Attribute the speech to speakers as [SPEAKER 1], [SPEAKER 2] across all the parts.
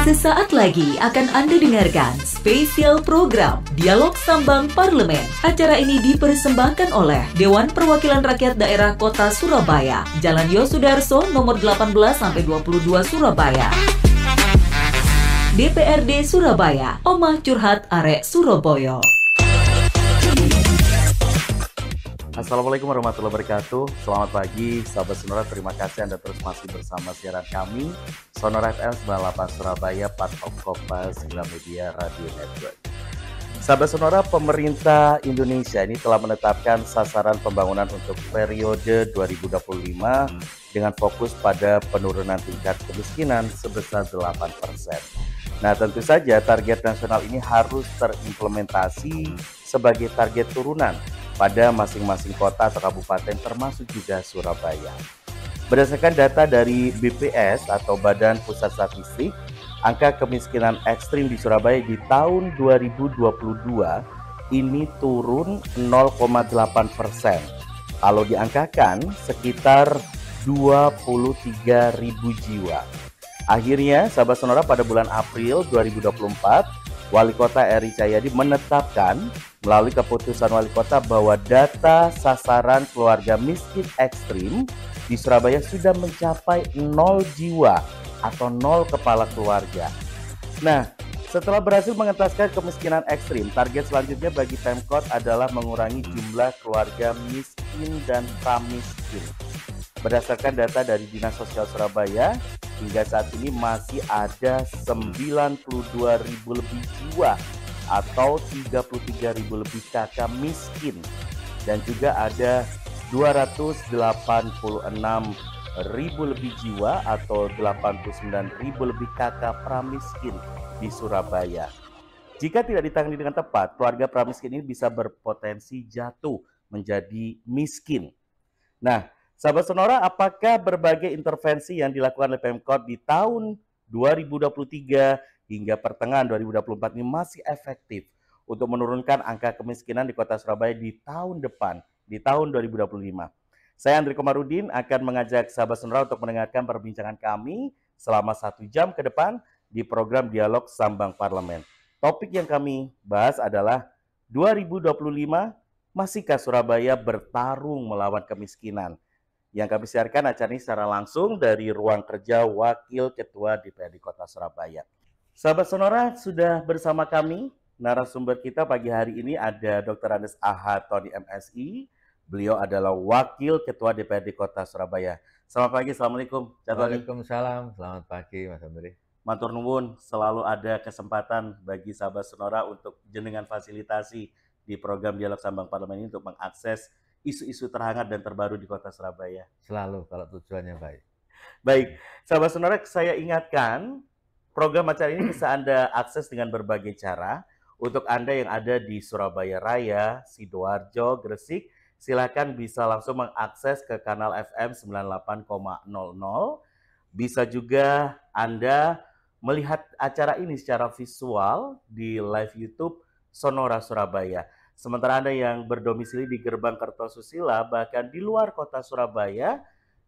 [SPEAKER 1] Sesaat lagi akan Anda dengarkan spesial program Dialog Sambang Parlemen. Acara ini dipersembahkan oleh Dewan Perwakilan Rakyat Daerah Kota Surabaya, Jalan Yosudarso nomor 18-22 Surabaya. DPRD Surabaya, Omah Curhat Arek Surabaya.
[SPEAKER 2] Assalamualaikum warahmatullahi wabarakatuh. Selamat pagi sahabat Sonora, terima kasih Anda terus masih bersama siaran kami Sonora FM 98 Surabaya, part of Kompas Media Radio Network. Sahabat Sonora, pemerintah Indonesia ini telah menetapkan sasaran pembangunan untuk periode 2025 dengan fokus pada penurunan tingkat kemiskinan sebesar 8%. Nah, tentu saja target nasional ini harus terimplementasi sebagai target turunan pada masing-masing kota atau kabupaten termasuk juga Surabaya. Berdasarkan data dari BPS atau Badan Pusat Statistik, angka kemiskinan ekstrim di Surabaya di tahun 2022 ini turun 0,8%. Kalau diangkakan sekitar 23.000 jiwa. Akhirnya, sahabat Sonora, pada bulan April 2024, Wali Kota Eri Cahyadi menetapkan melalui keputusan Wali Kota bahwa data sasaran keluarga miskin ekstrim di Surabaya sudah mencapai 0 jiwa atau 0 kepala keluarga. Nah, setelah berhasil mengentaskan kemiskinan ekstrim, target selanjutnya bagi Pemkot adalah mengurangi jumlah keluarga miskin dan pramiskin. Berdasarkan data dari Dinas Sosial Surabaya, hingga saat ini masih ada 92.000 lebih jiwa atau 33.000 lebih kakak miskin, dan juga ada 286.000 lebih jiwa atau 89.000 lebih kakak pramiskin di Surabaya. Jika tidak ditangani dengan tepat, keluarga pramiskin ini bisa berpotensi jatuh menjadi miskin. Nah, sahabat Sonora, apakah berbagai intervensi yang dilakukan oleh Pemkot di tahun 2023 hingga pertengahan 2024 ini masih efektif untuk menurunkan angka kemiskinan di Kota Surabaya di tahun depan, di tahun 2025? Saya Andri Komarudin akan mengajak sahabat Sonora untuk mendengarkan perbincangan kami selama 1 jam ke depan di program Dialog Sambang Parlemen. Topik yang kami bahas adalah 2025, masihkah Surabaya bertarung melawan kemiskinan? Yang kami siarkan acara ini secara langsung dari ruang kerja Wakil Ketua DPRD Kota Surabaya. Sahabat Sonora, sudah bersama kami narasumber kita pagi hari ini ada Dr. Andes Ahad Tony MSI. Beliau adalah Wakil Ketua DPRD Kota Surabaya. Selamat pagi, Assalamualaikum.
[SPEAKER 3] Waalaikumsalam, selamat pagi Mas Andri.
[SPEAKER 2] Matur nuwun, selalu ada kesempatan bagi sahabat Sonora untuk jenengan fasilitasi di program Dialog Sambang Parlemen ini untuk mengakses isu-isu terhangat dan terbaru di Kota Surabaya.
[SPEAKER 3] Selalu kalau tujuannya baik.
[SPEAKER 2] Baik, sahabat Sonora, saya ingatkan program acara ini bisa Anda akses dengan berbagai cara. Untuk Anda yang ada di Surabaya Raya, Sidoarjo, Gresik, silakan bisa langsung mengakses ke kanal FM 98,00. Bisa juga Anda melihat acara ini secara visual di live YouTube Sonora Surabaya. Sementara Anda yang berdomisili di Gerbang Kertosusila, bahkan di luar kota Surabaya,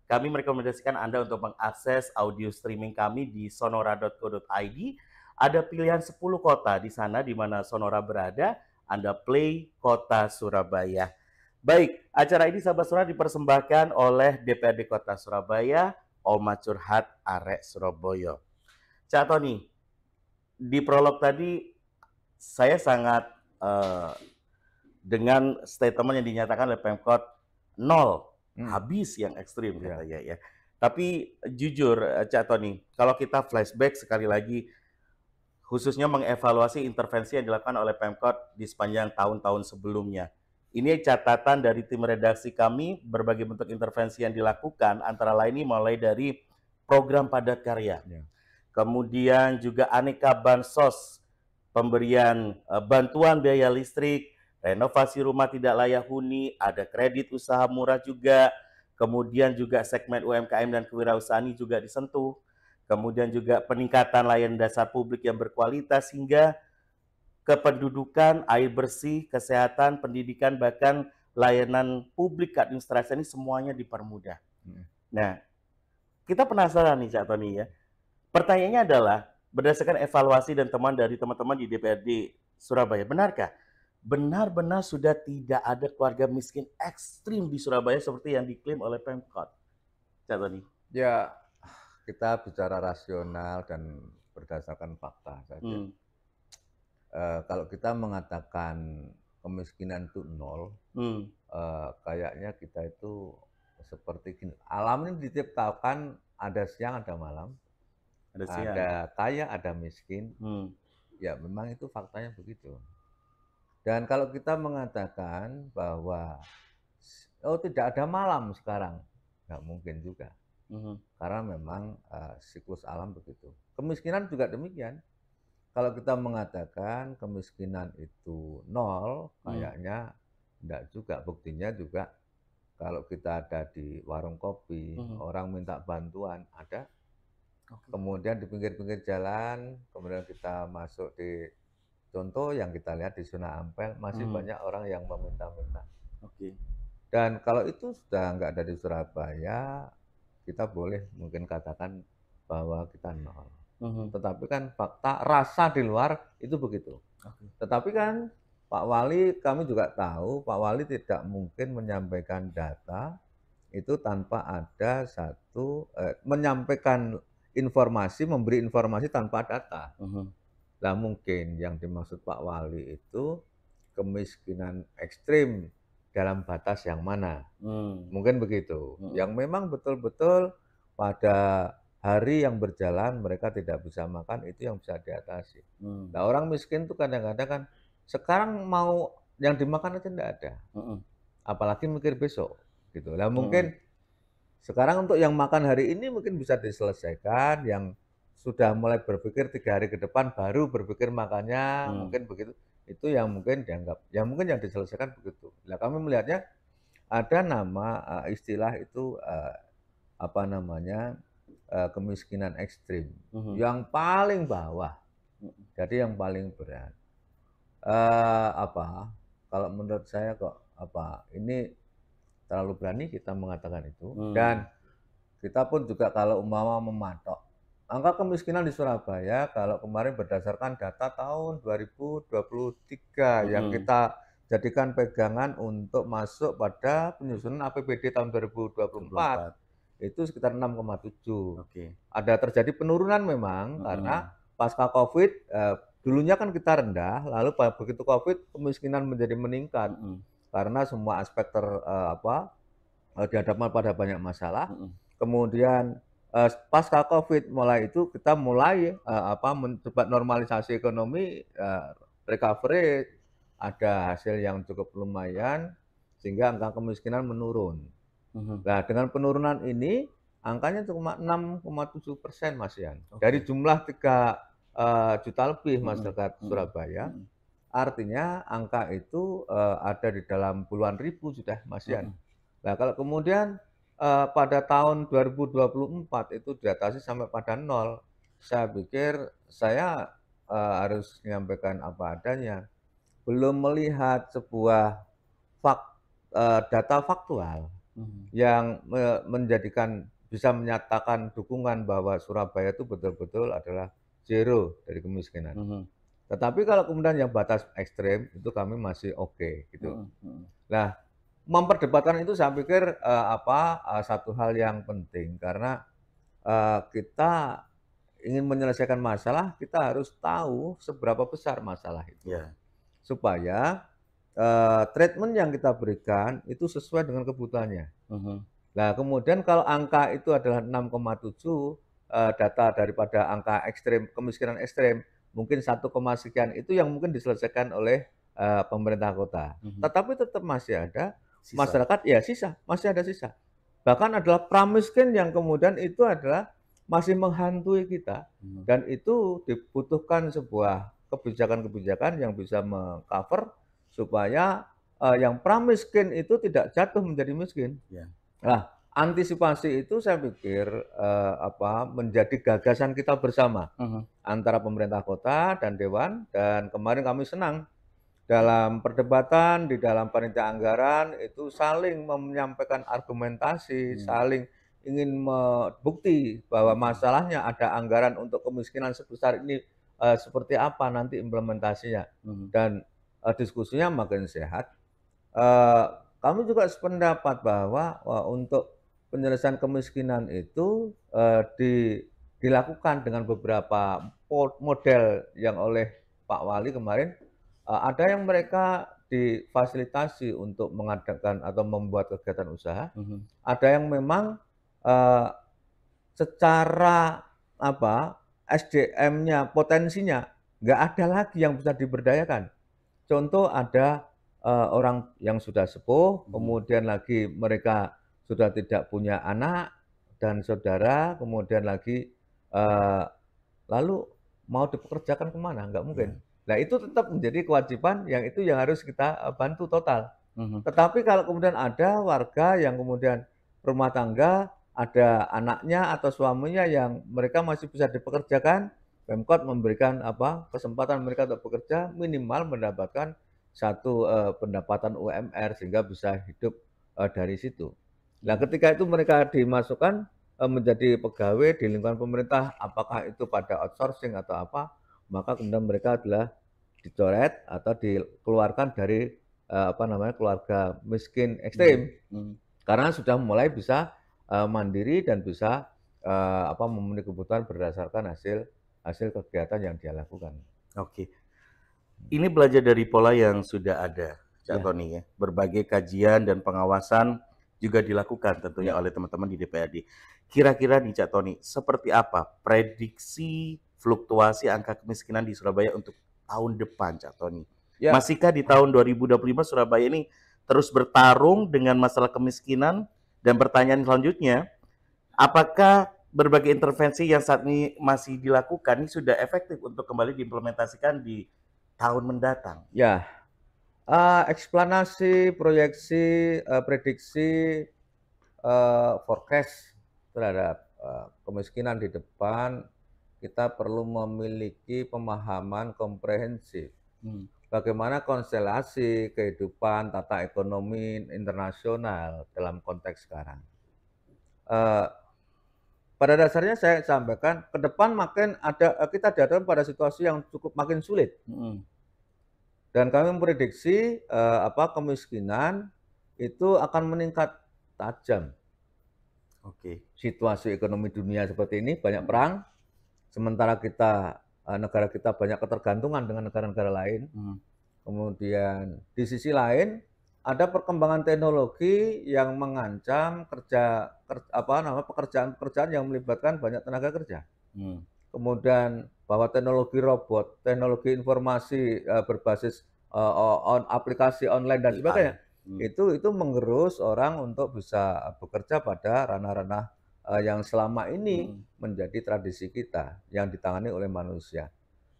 [SPEAKER 2] kami merekomendasikan Anda untuk mengakses audio streaming kami di sonora.co.id. Ada pilihan 10 kota di sana di mana Sonora berada, Anda play kota Surabaya. Baik, acara ini sahabat Sonora dipersembahkan oleh DPRD Kota Surabaya, Omah Curhat Arek Surabaya. Cak Tony, di prolog tadi saya sangat dengan statement yang dinyatakan oleh Pemkot 0, habis yang ekstrim katanya ya. Tapi jujur Cak Tony, kalau kita flashback sekali lagi, khususnya mengevaluasi intervensi yang dilakukan oleh Pemkot di sepanjang tahun-tahun sebelumnya. Ini catatan dari tim redaksi kami, berbagai bentuk intervensi yang dilakukan, antara lain ini mulai dari program padat karya. Kemudian juga aneka bansos, pemberian bantuan biaya listrik, renovasi rumah tidak layak huni, ada kredit usaha murah juga, kemudian juga segmen UMKM dan kewirausahaan ini juga disentuh, kemudian juga peningkatan layanan dasar publik yang berkualitas hingga kependudukan, air bersih, kesehatan, pendidikan, bahkan layanan publik administrasi ini semuanya dipermudah. Nah, kita penasaran nih Cak Tony ya. Pertanyaannya adalah, berdasarkan evaluasi dan teman dari teman-teman di DPRD Surabaya, benarkah benar-benar sudah tidak ada keluarga miskin ekstrim di Surabaya seperti yang diklaim oleh Pemkot? Cak Tony.
[SPEAKER 3] Ya, kita bicara rasional dan berdasarkan fakta saja. Kalau kita mengatakan kemiskinan itu nol, kayaknya kita itu seperti gini. Alam ini diciptakan ada siang, ada malam, ada kaya, ada miskin. Ya memang itu faktanya begitu. Dan kalau kita mengatakan bahwa tidak ada malam sekarang, nggak mungkin juga. Karena memang siklus alam begitu. Kemiskinan juga demikian. Kalau kita mengatakan kemiskinan itu nol, kayaknya enggak juga. Buktinya juga kalau kita ada di warung kopi, orang minta bantuan, ada. Kemudian di pinggir-pinggir jalan, kemudian kita masuk di contoh yang kita lihat di zona Ampel, masih banyak orang yang meminta-minta. Dan kalau itu sudah enggak ada di Surabaya, kita boleh mungkin katakan bahwa kita nol. Tetapi kan fakta rasa di luar itu begitu. Tetapi kan Pak Wali, kami juga tahu Pak Wali tidak mungkin menyampaikan data itu tanpa ada menyampaikan informasi, memberi informasi tanpa data. Nah mungkin yang dimaksud Pak Wali itu kemiskinan ekstrim dalam batas yang mana? Mungkin begitu. Yang memang betul-betul pada hari yang berjalan mereka tidak bisa makan, itu yang bisa diatasi. Nah orang miskin tuh kadang-kadang kan sekarang mau yang dimakan aja tidak ada, apalagi mikir besok gitu. Nah mungkin sekarang untuk yang makan hari ini mungkin bisa diselesaikan, yang sudah mulai berpikir 3 hari ke depan baru berpikir makannya, mungkin begitu. Itu yang mungkin dianggap, yang mungkin yang diselesaikan begitu. Nah kami melihatnya ada nama istilah itu apa namanya, kemiskinan ekstrim, yang paling bawah, jadi yang paling berat. Kalau menurut saya kok ini terlalu berani kita mengatakan itu. Dan kita pun juga kalau umpama mematok angka kemiskinan di Surabaya, kalau kemarin berdasarkan data tahun 2023 yang kita jadikan pegangan untuk masuk pada penyusunan APBD tahun 2024. Itu sekitar 6,7. Ada terjadi penurunan memang karena pasca COVID, dulunya kan kita rendah, lalu begitu COVID kemiskinan menjadi meningkat karena semua aspek dihadapkan pada banyak masalah. Kemudian pasca COVID mulai itu kita mulai mencoba normalisasi ekonomi, recovery, ada hasil yang cukup lumayan sehingga angka kemiskinan menurun. Nah, dengan penurunan ini angkanya cuma 6,7% Mas Yan. Dari jumlah 3 juta lebih masyarakat Surabaya, artinya angka itu ada di dalam puluhan ribu sudah Mas Yan. Nah, kalau kemudian pada tahun 2024 itu diatasi sampai pada 0, saya pikir saya harus menyampaikan apa adanya. Belum melihat sebuah data faktual yang menjadikan bisa menyatakan dukungan bahwa Surabaya itu betul-betul adalah zero dari kemiskinan. Tetapi kalau kemudian yang batas ekstrem itu kami masih oke gitu. Nah, memperdebatkan itu saya pikir satu hal yang penting karena kita ingin menyelesaikan masalah, kita harus tahu seberapa besar masalah itu. Supaya treatment yang kita berikan itu sesuai dengan kebutuhannya. Nah, kemudian kalau angka itu adalah 6,7, data daripada angka ekstrem, kemiskinan ekstrem, mungkin 1, sekian itu yang mungkin diselesaikan oleh pemerintah kota. Tetapi tetap masih ada masyarakat, ya masih ada sisa. Bahkan adalah pramiskin yang kemudian itu adalah masih menghantui kita. Dan itu dibutuhkan sebuah kebijakan-kebijakan yang bisa meng-cover supaya yang pramiskin itu tidak jatuh menjadi miskin. Nah, antisipasi itu saya pikir menjadi gagasan kita bersama antara pemerintah kota dan dewan. Dan kemarin kami senang dalam perdebatan di dalam panitia anggaran itu saling menyampaikan argumentasi, saling ingin bukti bahwa masalahnya ada anggaran untuk kemiskinan sebesar ini, seperti apa nanti implementasinya, dan diskusinya makin sehat. Kami juga sependapat bahwa untuk penyelesaian kemiskinan itu dilakukan dengan beberapa model yang oleh Pak Wali kemarin. Ada yang mereka difasilitasi untuk mengadakan atau membuat kegiatan usaha, ada yang memang secara SDM-nya, potensinya nggak ada lagi yang bisa diberdayakan. Contoh ada orang yang sudah sepuh, kemudian lagi mereka sudah tidak punya anak dan saudara, kemudian lagi lalu mau dipekerjakan kemana? Nggak mungkin. Nah itu tetap menjadi kewajiban yang harus kita bantu total. Tetapi kalau kemudian ada warga yang kemudian rumah tangga, ada anaknya atau suaminya yang mereka masih bisa dipekerjakan, Pemkot memberikan kesempatan mereka untuk bekerja, minimal mendapatkan satu pendapatan UMR sehingga bisa hidup dari situ. Nah ketika itu mereka dimasukkan menjadi pegawai di lingkungan pemerintah, apakah itu pada outsourcing atau apa, maka kemudian mereka adalah dicoret atau dikeluarkan dari keluarga miskin ekstrim, karena sudah mulai bisa mandiri dan bisa memenuhi kebutuhan berdasarkan hasil kegiatan yang dia lakukan.
[SPEAKER 2] Oke, ini belajar dari pola yang sudah ada, Cak Tony ya. Berbagai kajian dan pengawasan juga dilakukan tentunya oleh teman-teman di DPRD. Kira-kira nih Cak Tony, seperti apa prediksi fluktuasi angka kemiskinan di Surabaya untuk tahun depan, Cak Tony? Masihkah di tahun 2025 Surabaya ini terus bertarung dengan masalah kemiskinan? Dan pertanyaan selanjutnya, apakah berbagai intervensi yang saat ini masih dilakukan ini sudah efektif untuk kembali diimplementasikan di tahun mendatang?
[SPEAKER 3] Ya, eksplanasi, proyeksi, prediksi, forecast terhadap kemiskinan di depan, kita perlu memiliki pemahaman komprehensif. Bagaimana konstelasi kehidupan tata ekonomi internasional dalam konteks sekarang. Pada dasarnya saya sampaikan, ke depan kita dihadapkan pada situasi yang cukup makin sulit. Dan kami memprediksi kemiskinan itu akan meningkat tajam. Situasi ekonomi dunia seperti ini, banyak perang, sementara negara kita banyak ketergantungan dengan negara-negara lain. Kemudian di sisi lain ada perkembangan teknologi yang mengancam pekerjaan-pekerjaan yang melibatkan banyak tenaga kerja. Kemudian bahwa teknologi robot, teknologi informasi berbasis aplikasi online dan sebagainya, itu menggerus orang untuk bisa bekerja pada ranah-ranah yang selama ini menjadi tradisi kita yang ditangani oleh manusia.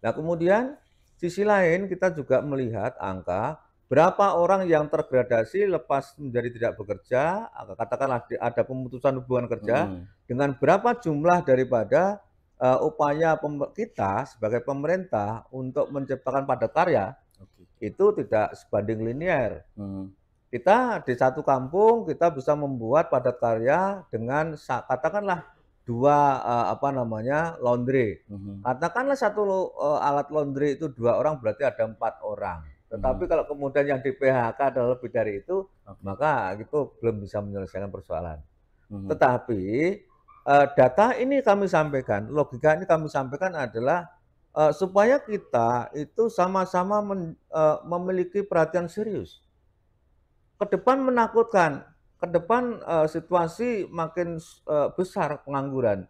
[SPEAKER 3] Nah kemudian sisi lain kita juga melihat angka berapa orang yang tergradasi lepas menjadi tidak bekerja, katakanlah ada pemutusan hubungan kerja, dengan berapa jumlah daripada upaya kita sebagai pemerintah untuk menciptakan padat karya, itu tidak sebanding linear. Kita di satu kampung kita bisa membuat padat karya dengan katakanlah 2 laundry. Katakanlah satu alat laundry itu 2 orang, berarti ada 4 orang. Tetapi kalau kemudian yang di PHK adalah lebih dari itu, maka itu belum bisa menyelesaikan persoalan. Tetapi data ini kami sampaikan, logika ini kami sampaikan adalah supaya kita itu sama-sama memiliki perhatian serius. Ke depan menakutkan, ke depan situasi makin besar pengangguran,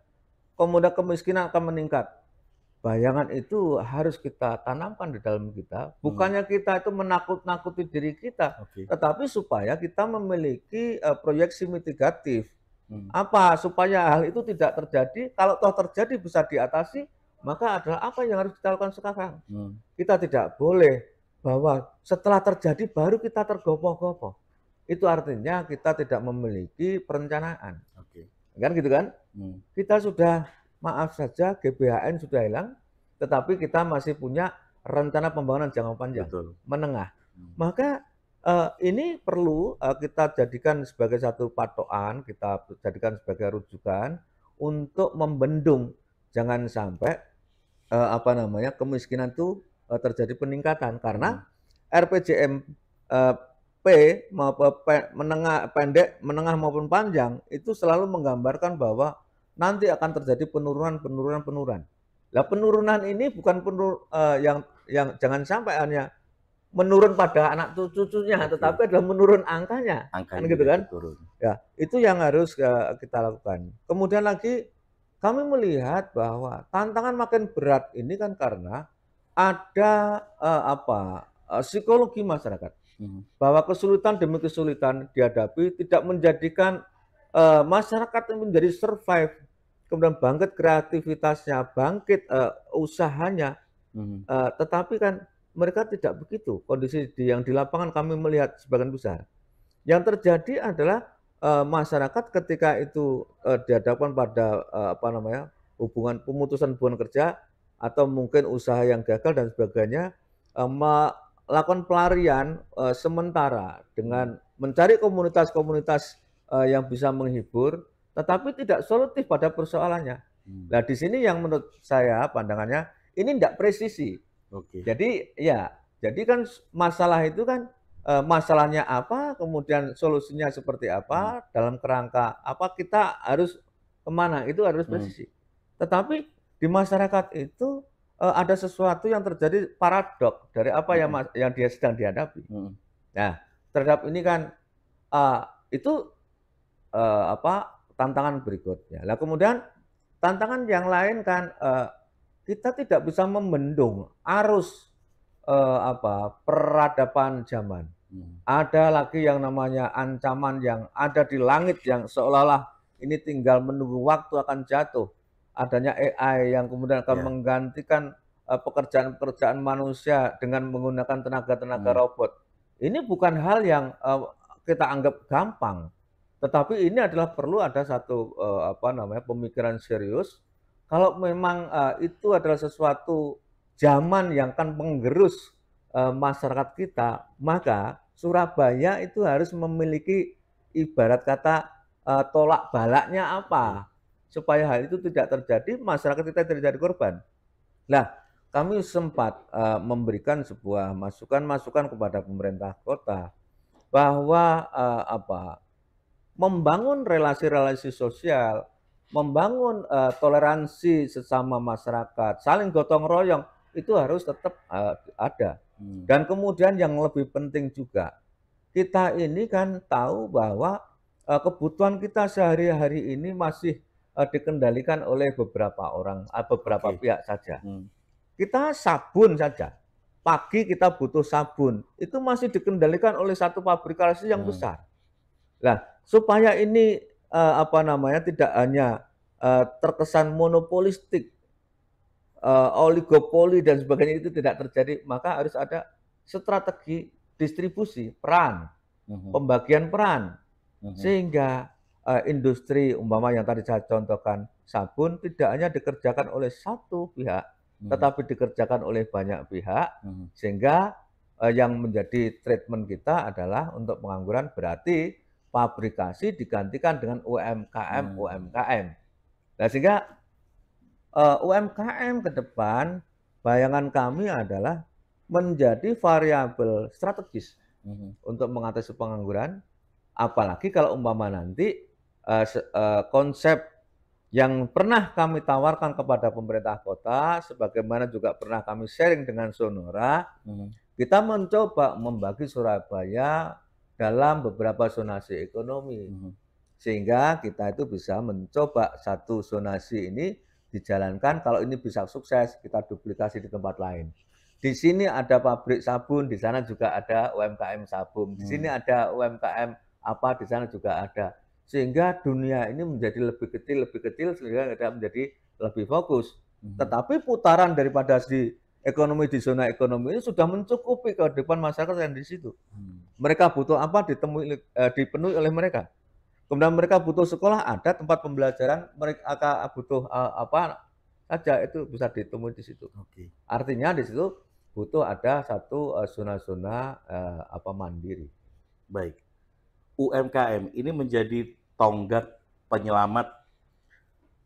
[SPEAKER 3] kemudian kemiskinan akan meningkat. Bayangan itu harus kita tanamkan di dalam kita, bukannya kita itu menakut-nakuti diri kita, tetapi supaya kita memiliki proyeksi mitigatif. Supaya hal itu tidak terjadi, kalau toh terjadi bisa diatasi, maka adalah apa yang harus kita lakukan sekarang. Kita tidak boleh bahwa setelah terjadi baru kita tergopoh-gopoh. Itu artinya kita tidak memiliki perencanaan. Kan gitu kan? Kita sudah, maaf saja, GBHN sudah hilang, tetapi kita masih punya rencana pembangunan jangka panjang, menengah. Maka ini perlu kita jadikan sebagai satu patokan, kita jadikan sebagai rujukan untuk membendung jangan sampai apa namanya, kemiskinan itu terjadi peningkatan karena RPJMP menengah pendek, menengah maupun panjang itu selalu menggambarkan bahwa nanti akan terjadi penurunan. Lah penurunan ini bukan yang jangan sampai hanya menurun pada anak cucunya, tetapi adalah menurun angkanya, kan gitu kan?
[SPEAKER 2] Turun.
[SPEAKER 3] Ya, itu yang harus kita lakukan. Kemudian lagi kami melihat bahwa tantangan makin berat ini kan karena ada psikologi masyarakat bahwa kesulitan demi kesulitan dihadapi tidak menjadikan masyarakat menjadi survive, kemudian bangkit kreativitasnya, bangkit usahanya, tetapi kan mereka tidak begitu. Kondisi yang di lapangan kami melihat sebagian besar. Yang terjadi adalah masyarakat ketika itu dihadapkan pada hubungan pemutusan hubungan kerja atau mungkin usaha yang gagal dan sebagainya, melakukan pelarian sementara dengan mencari komunitas-komunitas yang bisa menghibur, tetapi tidak solutif pada persoalannya. Nah, di sini yang menurut saya pandangannya ini tidak presisi. Jadi kan masalah itu kan masalahnya apa, kemudian solusinya seperti apa, dalam kerangka apa, kita harus kemana, itu harus presisi. Tetapi di masyarakat itu ada sesuatu yang terjadi paradok dari apa yang dia sedang dihadapi. Nah, terhadap ini kan itu tantangan berikutnya. Lah kemudian tantangan yang lain kan kita tidak bisa membendung arus peradaban zaman. Ada lagi yang namanya ancaman yang ada di langit yang seolah-olah ini tinggal menunggu waktu akan jatuh. Adanya AI yang kemudian akan menggantikan pekerjaan-pekerjaan manusia dengan menggunakan tenaga-tenaga robot. Ini bukan hal yang kita anggap gampang, tetapi ini adalah perlu ada satu pemikiran serius. Kalau memang itu adalah sesuatu zaman yang akan menggerus masyarakat kita, maka Surabaya itu harus memiliki ibarat kata tolak balaknya apa, supaya hal itu tidak terjadi, masyarakat kita tidak jadi korban. Nah, kami sempat memberikan sebuah masukan kepada pemerintah kota bahwa membangun relasi-relasi sosial, membangun toleransi sesama masyarakat, saling gotong royong itu harus tetap ada. Dan kemudian yang lebih penting juga, kita ini kan tahu bahwa kebutuhan kita sehari-hari ini masih dikendalikan oleh beberapa orang, beberapa pihak saja. Kita sabun saja, pagi kita butuh sabun, itu masih dikendalikan oleh satu pabrikasi yang besar. Nah, supaya ini tidak hanya terkesan monopolistik, oligopoli dan sebagainya itu tidak terjadi, maka harus ada strategi distribusi peran, pembagian peran, sehingga industri umpama yang tadi saya contohkan sabun tidak hanya dikerjakan oleh satu pihak, tetapi dikerjakan oleh banyak pihak, sehingga yang menjadi treatment kita adalah untuk pengangguran berarti pabrikasi digantikan dengan UMKM. Nah, sehingga UMKM ke depan bayangan kami adalah menjadi variabel strategis untuk mengatasi pengangguran, apalagi kalau umpama nanti konsep yang pernah kami tawarkan kepada pemerintah kota, sebagaimana juga pernah kami sharing dengan Sonora, kita mencoba membagi Surabaya dalam beberapa zonasi ekonomi, sehingga kita itu bisa mencoba satu zonasi ini dijalankan. Kalau ini bisa sukses, kita duplikasi di tempat lain. Di sini ada pabrik sabun, di sana juga ada UMKM sabun. Di sini ada UMKM di sana juga ada. Sehingga dunia ini menjadi lebih kecil, sehingga kita menjadi lebih fokus. Tetapi putaran daripada ekonomi di zona ekonomi ini sudah mencukupi kehidupan masyarakat yang di situ. Mereka butuh apa dipenuhi oleh mereka. Kemudian mereka butuh sekolah, ada tempat pembelajaran, mereka butuh apa saja itu bisa ditemui di situ. Artinya di situ butuh ada satu zona-zona mandiri.
[SPEAKER 2] Baik. UMKM ini menjadi tonggak penyelamat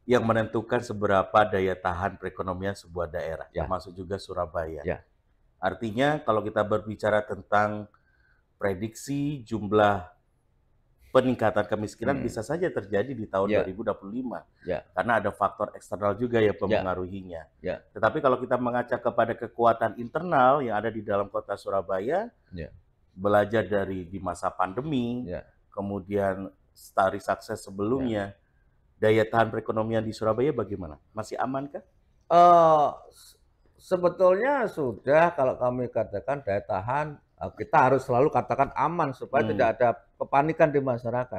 [SPEAKER 2] yang menentukan seberapa daya tahan perekonomian sebuah daerah, termasuk juga Surabaya. Artinya kalau kita berbicara tentang prediksi jumlah peningkatan kemiskinan bisa saja terjadi di tahun 2025 karena ada faktor eksternal juga yang mempengaruhinya. Tetapi kalau kita mengaca kepada kekuatan internal yang ada di dalam kota Surabaya, belajar dari di masa pandemi, kemudian Starry Sukses sebelumnya, daya tahan perekonomian di Surabaya bagaimana? Masih amankah?
[SPEAKER 3] Sebetulnya sudah, kalau kami katakan daya tahan, kita harus selalu katakan aman supaya tidak ada kepanikan di masyarakat.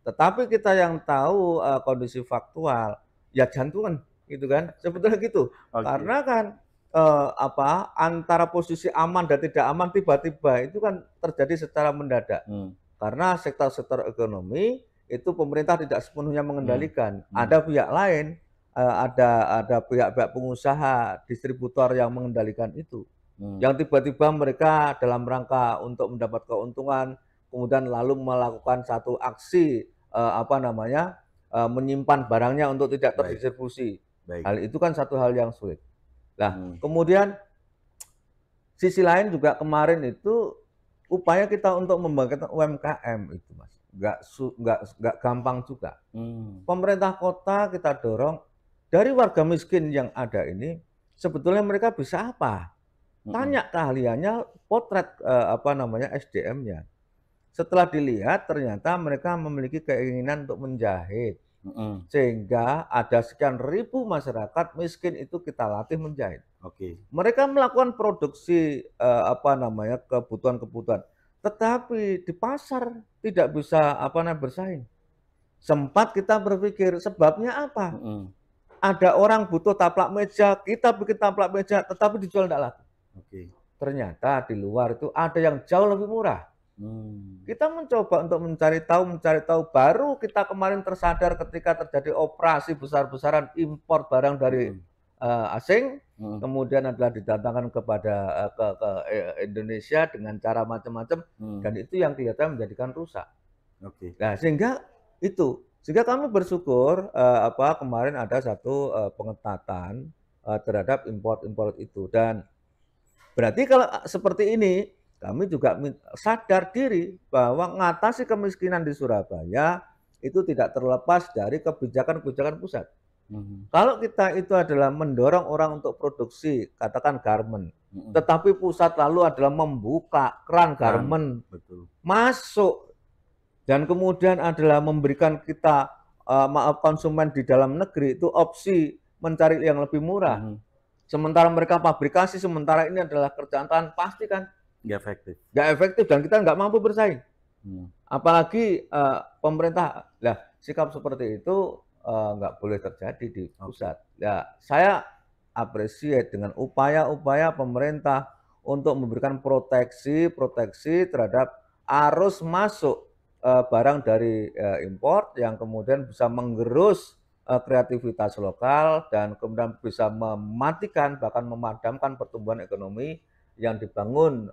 [SPEAKER 3] Tetapi kita yang tahu kondisi faktual, ya jantungan, gitu kan? Sebetulnya gitu. Karena kan antara posisi aman dan tidak aman tiba-tiba itu kan terjadi secara mendadak. Karena sektor-sektor ekonomi itu pemerintah tidak sepenuhnya mengendalikan. Ada pihak lain, ada pihak-pihak pengusaha, distributor yang mengendalikan itu. Yang tiba-tiba mereka dalam rangka untuk mendapat keuntungan, kemudian lalu melakukan satu aksi menyimpan barangnya untuk tidak terdistribusi. Hal itu kan satu hal yang sulit. Nah, kemudian sisi lain juga kemarin itu upaya kita untuk membangkitkan UMKM itu, Mas, nggak gampang juga. Pemerintah kota kita dorong dari warga miskin yang ada ini, sebetulnya mereka bisa apa? Tanya keahliannya, potret SDM-nya. Setelah dilihat ternyata mereka memiliki keinginan untuk menjahit. Sehingga ada sekian ribu masyarakat miskin itu kita latih menjahit. Mereka melakukan produksi kebutuhan-kebutuhan, tetapi di pasar tidak bisa bersaing. Sempat kita berpikir sebabnya apa? Ada orang butuh taplak meja, kita bikin taplak meja, tetapi dijual tidak laku. Ternyata di luar itu ada yang jauh lebih murah. Kita mencoba untuk mencari tahu, baru kita kemarin tersadar ketika terjadi operasi besar-besaran impor barang dari asing, kemudian adalah didatangkan kepada ke Indonesia dengan cara macam-macam, dan itu yang kelihatan menjadikan rusak. Nah, sehingga kami bersyukur kemarin ada satu pengetatan terhadap import itu, dan berarti kalau seperti ini kami juga sadar diri bahwa mengatasi kemiskinan di Surabaya itu tidak terlepas dari kebijakan-kebijakan pusat. Kalau kita itu adalah mendorong orang untuk produksi, katakan garment, tetapi pusat lalu adalah membuka keran garment masuk, dan kemudian adalah memberikan kita konsumen di dalam negeri itu opsi mencari yang lebih murah. Sementara mereka pabrikasi, sementara ini adalah kerjaan tangan, pasti kan nggak efektif dan kita nggak mampu bersaing. Apalagi pemerintah, sikap seperti itu nggak boleh terjadi di pusat. Saya appreciate dengan upaya-upaya pemerintah untuk memberikan proteksi terhadap arus masuk barang dari impor yang kemudian bisa menggerus kreativitas lokal dan kemudian bisa mematikan bahkan memadamkan pertumbuhan ekonomi yang dibangun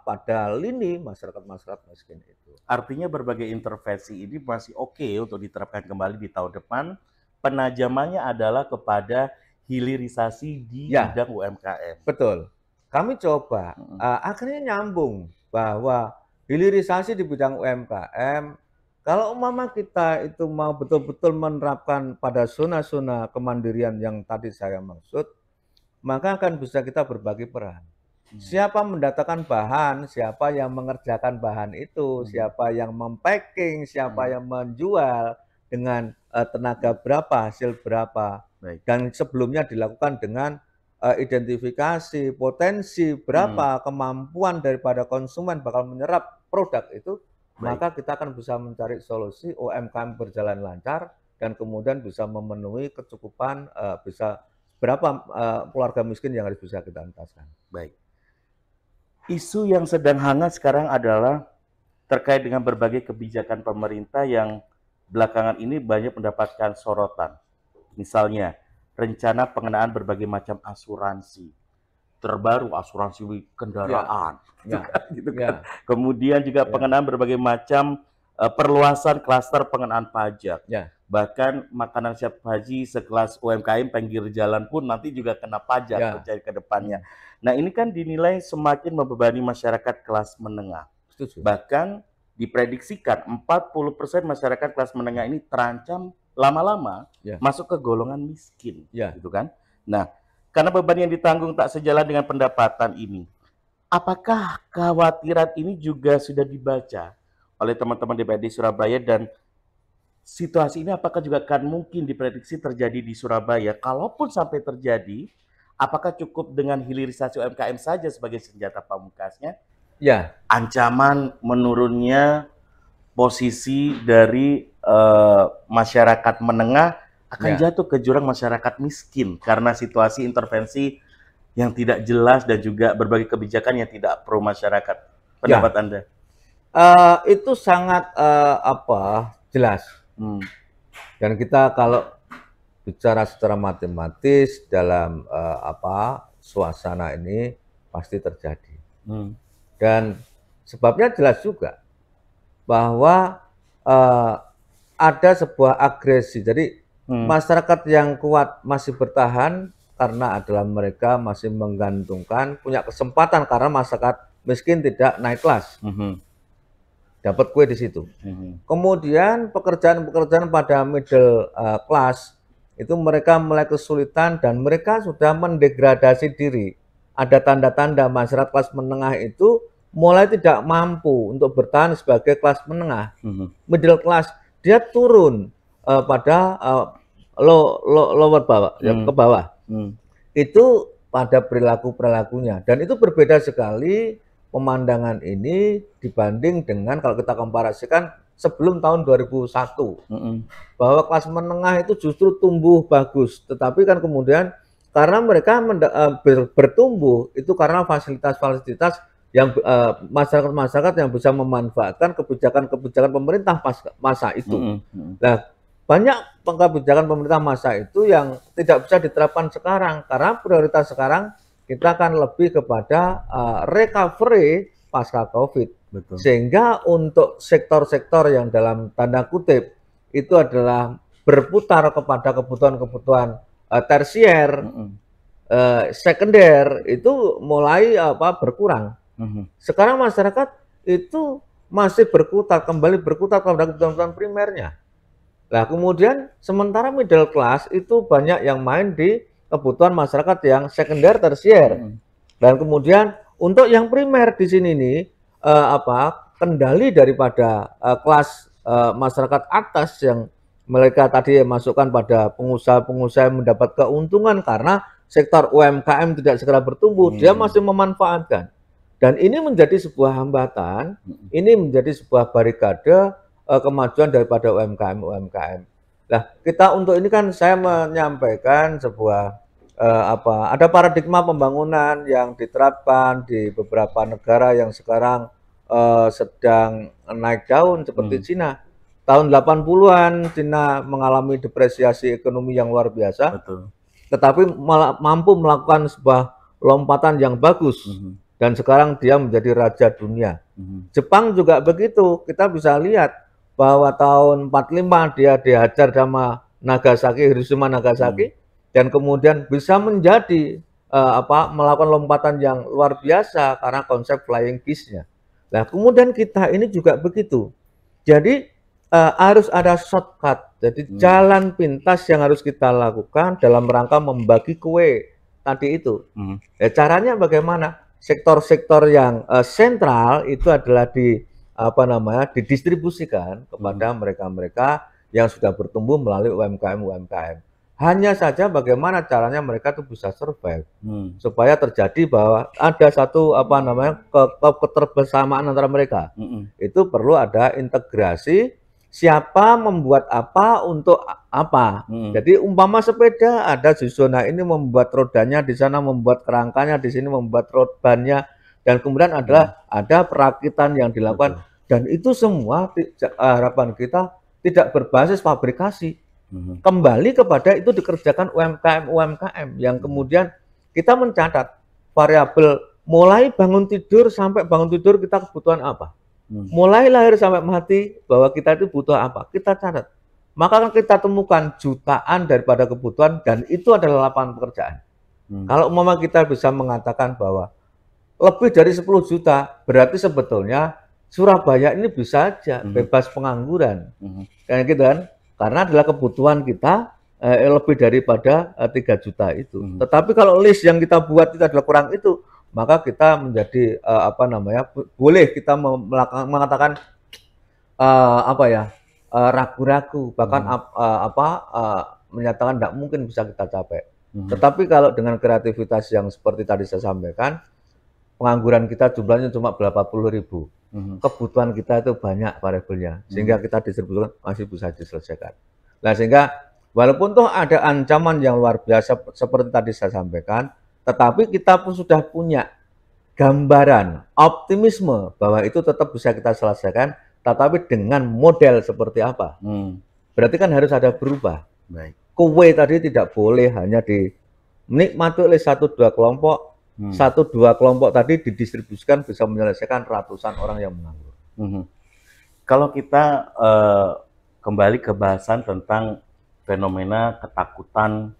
[SPEAKER 3] pada lini masyarakat miskin itu.
[SPEAKER 2] Artinya berbagai intervensi ini masih oke untuk diterapkan kembali di tahun depan. Penajamannya adalah kepada hilirisasi di bidang UMKM.
[SPEAKER 3] Betul. Kami coba akhirnya nyambung bahwa hilirisasi di bidang UMKM, kalau kita itu mau betul-betul menerapkan pada zona-zona kemandirian yang tadi saya maksud, maka akan bisa kita berbagi peran. Siapa mendatangkan bahan, siapa yang mengerjakan bahan itu, siapa yang mempacking, siapa yang menjual, dengan tenaga berapa, hasil berapa. Dan sebelumnya dilakukan dengan identifikasi potensi berapa kemampuan daripada konsumen bakal menyerap produk itu. Maka kita akan bisa mencari solusi UMKM berjalan lancar dan kemudian bisa memenuhi kecukupan bisa berapa keluarga miskin yang harus bisa kita entaskan.
[SPEAKER 2] Baik. Isu yang sedang hangat sekarang adalah terkait dengan berbagai kebijakan pemerintah yang belakangan ini banyak mendapatkan sorotan. Misalnya, rencana pengenaan berbagai macam asuransi. terbaru asuransi kendaraan,
[SPEAKER 3] ya,
[SPEAKER 2] gitu
[SPEAKER 3] ya,
[SPEAKER 2] kan. Kemudian juga
[SPEAKER 3] ya,
[SPEAKER 2] pengenaan berbagai macam perluasan klaster pengenaan pajak.
[SPEAKER 3] ya,
[SPEAKER 2] Bahkan makanan siap saji sekelas UMKM pinggir jalan pun nanti juga kena pajak
[SPEAKER 3] ya.
[SPEAKER 2] terjadi ke depannya. Nah, ini kan dinilai semakin membebani masyarakat kelas menengah.
[SPEAKER 3] Setuju.
[SPEAKER 2] Bahkan diprediksikan 40% masyarakat kelas menengah ini terancam lama-lama
[SPEAKER 3] Ya.
[SPEAKER 2] masuk ke golongan miskin,
[SPEAKER 3] Ya.
[SPEAKER 2] gitu kan? Nah, karena beban yang ditanggung tak sejalan dengan pendapatan ini, apakah kekhawatiran ini juga sudah dibaca oleh teman-teman DPRD Surabaya, dan situasi ini apakah juga akan mungkin diprediksi terjadi di Surabaya? Kalaupun sampai terjadi, apakah cukup dengan hilirisasi UMKM saja sebagai senjata pamungkasnya?
[SPEAKER 3] Ya,
[SPEAKER 2] Ancaman menurunnya posisi dari masyarakat menengah akan
[SPEAKER 3] Ya.
[SPEAKER 2] jatuh ke jurang masyarakat miskin karena situasi intervensi yang tidak jelas dan juga berbagai kebijakan yang tidak pro masyarakat. Pendapat Anda?
[SPEAKER 3] Itu sangat jelas. Dan kita kalau bicara secara matematis dalam suasana ini pasti terjadi. Dan sebabnya jelas juga bahwa ada sebuah agresi. Jadi masyarakat yang kuat masih bertahan karena adalah mereka masih menggantungkan, punya kesempatan karena masyarakat miskin tidak naik kelas. Dapat kue di situ. Kemudian pekerjaan-pekerjaan pada middle class itu mereka mulai kesulitan dan mereka sudah mendegradasi diri. Ada tanda-tanda masyarakat kelas menengah itu mulai tidak mampu untuk bertahan sebagai kelas menengah. Middle class dia turun pada lower bawah, ke bawah. Itu pada perilaku-perilakunya, dan itu berbeda sekali pemandangan ini dibanding dengan kalau kita komparasikan sebelum tahun 2001, bahwa kelas menengah itu justru tumbuh bagus, tetapi kan kemudian karena mereka bertumbuh itu karena fasilitas-fasilitas yang masyarakat-masyarakat yang bisa memanfaatkan kebijakan-kebijakan pemerintah masa itu. Nah, banyak kebijakan pemerintah masa itu yang tidak bisa diterapkan sekarang karena prioritas sekarang kita akan lebih kepada recovery pasca COVID.
[SPEAKER 2] Betul.
[SPEAKER 3] Sehingga untuk sektor-sektor yang dalam tanda kutip itu adalah berputar kepada kebutuhan-kebutuhan tersier, sekunder itu mulai berkurang. Sekarang masyarakat itu masih kembali berkutat kepada kebutuhan primernya. Nah, kemudian sementara middle class itu banyak yang main di kebutuhan masyarakat yang sekunder, tersier. Dan kemudian untuk yang primer di sini nih kendali daripada kelas masyarakat atas yang mereka tadi masukkan pada pengusaha-pengusaha yang mendapat keuntungan karena sektor UMKM tidak segera bertumbuh, dia masih memanfaatkan. Dan ini menjadi sebuah hambatan, ini menjadi sebuah barikade kemajuan daripada UMKM. Nah, kita untuk ini kan saya menyampaikan sebuah ada paradigma pembangunan yang diterapkan di beberapa negara yang sekarang sedang naik daun seperti Cina. Tahun 80-an Cina mengalami depresiasi ekonomi yang luar biasa.
[SPEAKER 2] Betul.
[SPEAKER 3] Tetapi mampu melakukan sebuah lompatan yang bagus. Dan sekarang dia menjadi raja dunia. Jepang juga begitu. Kita bisa lihat bahwa tahun 45 dia dihajar sama Hiroshima Nagasaki, dan kemudian bisa menjadi melakukan lompatan yang luar biasa karena konsep flying kiss-nya. Nah, kemudian kita ini juga begitu. Jadi harus ada shortcut. Jadi jalan pintas yang harus kita lakukan dalam rangka membagi kue tadi itu. Caranya bagaimana? Sektor-sektor yang sentral itu adalah didistribusikan kepada mereka-mereka yang sudah bertumbuh melalui UMKM. Hanya saja bagaimana caranya mereka itu bisa survive supaya terjadi bahwa ada satu keterbersamaan antara mereka. Itu perlu ada integrasi, siapa membuat apa untuk apa. Jadi umpama sepeda, ada Zuzona ini membuat rodanya, di sana membuat kerangkanya, di sini membuat road bannya, dan kemudian ada perakitan yang dilakukan. Dan itu semua harapan kita tidak berbasis fabrikasi. Kembali kepada itu dikerjakan UMKM yang kemudian kita mencatat variabel mulai bangun tidur sampai bangun tidur kita kebutuhan apa. Mulai lahir sampai mati bahwa kita itu butuh apa, kita catat. Maka kan kita temukan jutaan daripada kebutuhan dan itu adalah lapangan pekerjaan. Kalau umpama kita bisa mengatakan bahwa lebih dari 10 juta, berarti sebetulnya Surabaya ini bisa aja bebas pengangguran. Kayak gitu kan? Karena adalah kebutuhan kita lebih daripada 3 juta itu. Tetapi kalau list yang kita buat itu adalah kurang itu, maka kita menjadi boleh kita mengatakan ragu-ragu, bahkan menyatakan tidak mungkin bisa kita capai. Tetapi kalau dengan kreativitas yang seperti tadi saya sampaikan, pengangguran kita jumlahnya cuma berapa puluh ribu. Kebutuhan kita itu banyak variabelnya, sehingga kita distribusikan masih bisa diselesaikan. Nah, sehingga walaupun toh ada ancaman yang luar biasa seperti tadi saya sampaikan, tetapi kita pun sudah punya gambaran, optimisme bahwa itu tetap bisa kita selesaikan, tetapi dengan model seperti apa. Berarti kan harus ada berubah.
[SPEAKER 2] Baik.
[SPEAKER 3] Kue tadi tidak boleh hanya dinikmati oleh 1-2 kelompok. 1-2 kelompok tadi didistribusikan bisa menyelesaikan ratusan orang yang menganggur.
[SPEAKER 2] Kalau kita kembali ke bahasan tentang fenomena ketakutan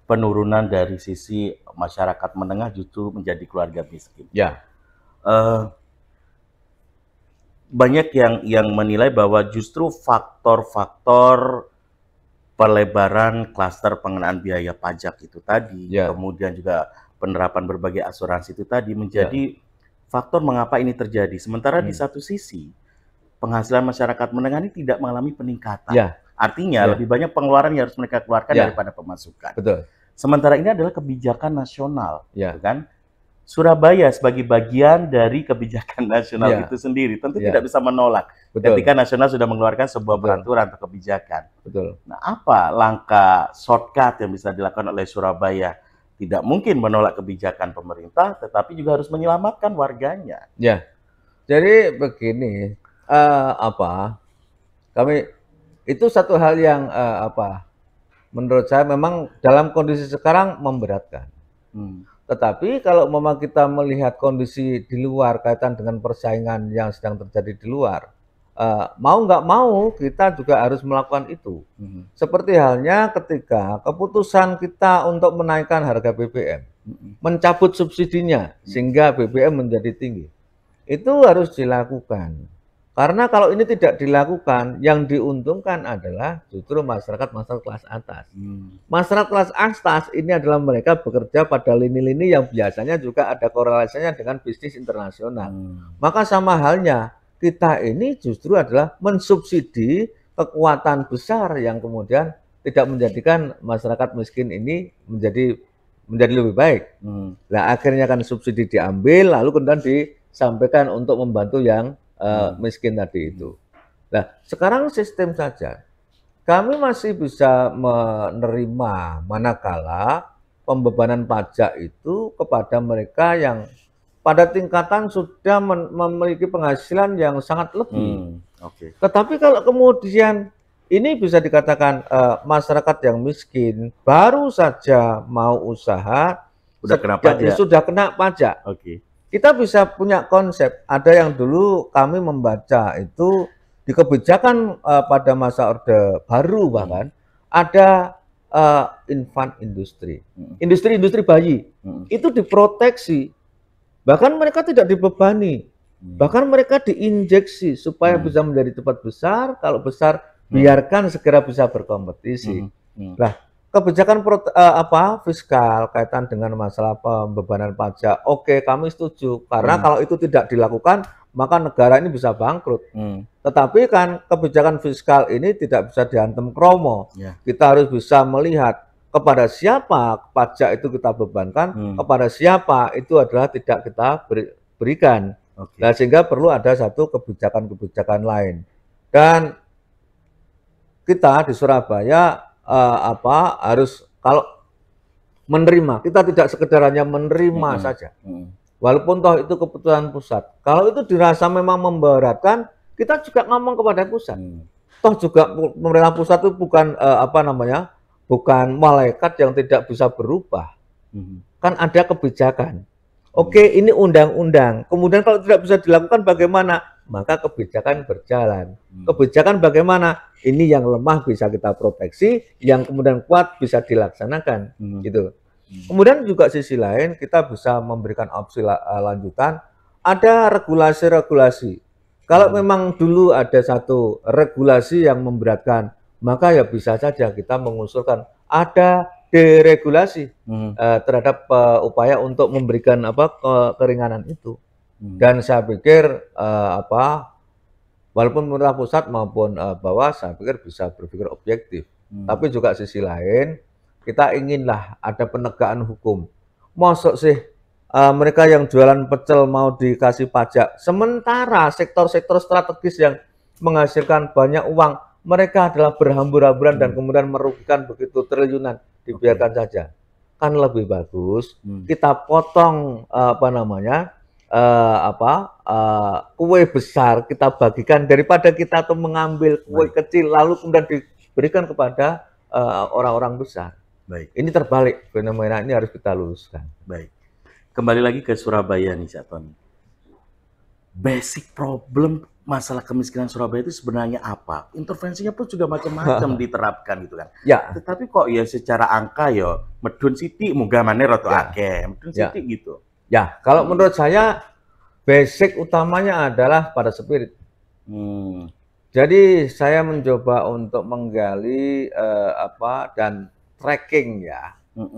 [SPEAKER 2] penurunan dari sisi masyarakat menengah justru menjadi keluarga miskin.
[SPEAKER 3] Ya.
[SPEAKER 2] Banyak yang menilai bahwa justru faktor-faktor pelebaran klaster pengenaan biaya pajak itu tadi, kemudian juga penerapan berbagai asuransi itu tadi menjadi faktor mengapa ini terjadi. Sementara di satu sisi penghasilan masyarakat menengah ini tidak mengalami peningkatan. Artinya lebih banyak pengeluaran yang harus mereka keluarkan daripada pemasukan.
[SPEAKER 3] Betul.
[SPEAKER 2] Sementara ini adalah kebijakan nasional, kan? Surabaya sebagai bagian dari kebijakan nasional itu sendiri tentu tidak bisa menolak ketika nasional sudah mengeluarkan sebuah peraturan atau kebijakan. Nah, apa langkah shortcut yang bisa dilakukan oleh Surabaya? Tidak mungkin menolak kebijakan pemerintah, tetapi juga harus menyelamatkan warganya.
[SPEAKER 3] Ya, jadi begini, kami itu satu hal yang menurut saya memang dalam kondisi sekarang memberatkan. Tetapi kalau memang kita melihat kondisi di luar kaitan dengan persaingan yang sedang terjadi di luar, mau nggak mau kita juga harus melakukan itu. Seperti halnya ketika keputusan kita untuk menaikkan harga BBM, mencabut subsidinya sehingga BBM menjadi tinggi, itu harus dilakukan. Karena kalau ini tidak dilakukan, yang diuntungkan adalah justru masyarakat kelas atas. Masyarakat kelas atas ini adalah mereka bekerja pada lini-lini yang biasanya juga ada korelasinya dengan bisnis internasional. Maka sama halnya, kita ini justru adalah mensubsidi kekuatan besar yang kemudian tidak menjadikan masyarakat miskin ini menjadi lebih baik. Nah, akhirnya kan subsidi diambil, lalu kemudian disampaikan untuk membantu yang miskin tadi itu. Nah, sekarang sistem saja. Kami masih bisa menerima manakala pembebanan pajak itu kepada mereka yang pada tingkatan sudah memiliki penghasilan yang sangat lebih. Tetapi kalau kemudian ini bisa dikatakan masyarakat yang miskin baru saja mau usaha sudah kena pajak. Kita bisa punya konsep. Ada yang dulu kami membaca itu di kebijakan pada masa Orde Baru bahkan ada infant industri, industri bayi itu diproteksi. Bahkan mereka tidak dibebani, bahkan mereka diinjeksi supaya bisa menjadi cepat besar. Kalau besar, biarkan segera bisa berkompetisi. Nah, kebijakan fiskal kaitan dengan masalah pembebanan pajak, oke, kami setuju. Karena kalau itu tidak dilakukan, maka negara ini bisa bangkrut. Tetapi kan kebijakan fiskal ini tidak bisa dihantam kromo. Kita harus bisa melihat kepada siapa pajak itu kita bebankan, kepada siapa itu adalah tidak kita berikan. Nah, sehingga perlu ada satu kebijakan-kebijakan lain. Dan kita di Surabaya harus kalau menerima, kita tidak sekedar hanya menerima saja. Walaupun toh itu keputusan pusat. Kalau itu dirasa memang memberatkan, kita juga ngomong kepada pusat. Toh juga pemerintah pusat itu bukan bukan malaikat yang tidak bisa berubah. kan ada kebijakan. Oke, ini undang-undang. Kemudian kalau tidak bisa dilakukan bagaimana? Maka kebijakan berjalan. Kebijakan bagaimana? Ini yang lemah bisa kita proteksi, yang kemudian kuat bisa dilaksanakan, gitu. Kemudian juga sisi lain kita bisa memberikan opsi lanjutan, ada regulasi-regulasi. Kalau memang dulu ada satu regulasi yang memberatkan, maka ya bisa saja kita mengusulkan ada deregulasi terhadap upaya untuk memberikan keringanan itu. Dan saya pikir walaupun pemerintah pusat maupun bawah, saya pikir bisa berpikir objektif. Tapi juga sisi lain, kita inginlah ada penegakan hukum. Masuk sih mereka yang jualan pecel mau dikasih pajak, sementara sektor-sektor strategis yang menghasilkan banyak uang, mereka adalah berhambur-hamburan dan kemudian merugikan begitu triliunan, dibiarkan saja. Kan lebih bagus kita potong kue besar kita bagikan daripada kita tuh mengambil kue kecil lalu kemudian diberikan kepada orang-orang besar.
[SPEAKER 2] Baik.
[SPEAKER 3] Ini terbalik, fenomena ini harus kita luruskan.
[SPEAKER 2] Baik. Kembali lagi ke Surabaya nih, Cak Tony. Basic problem masalah kemiskinan Surabaya itu sebenarnya apa? Intervensinya pun juga macam-macam diterapkan gitu kan.
[SPEAKER 3] Ya.
[SPEAKER 2] Tetapi kok ya secara angka ya medun sithik munggah maneh rada akeh, medun sithik gitu.
[SPEAKER 3] Ya, kalau menurut saya basic utamanya adalah pada spirit. Jadi saya mencoba untuk menggali dan tracking ya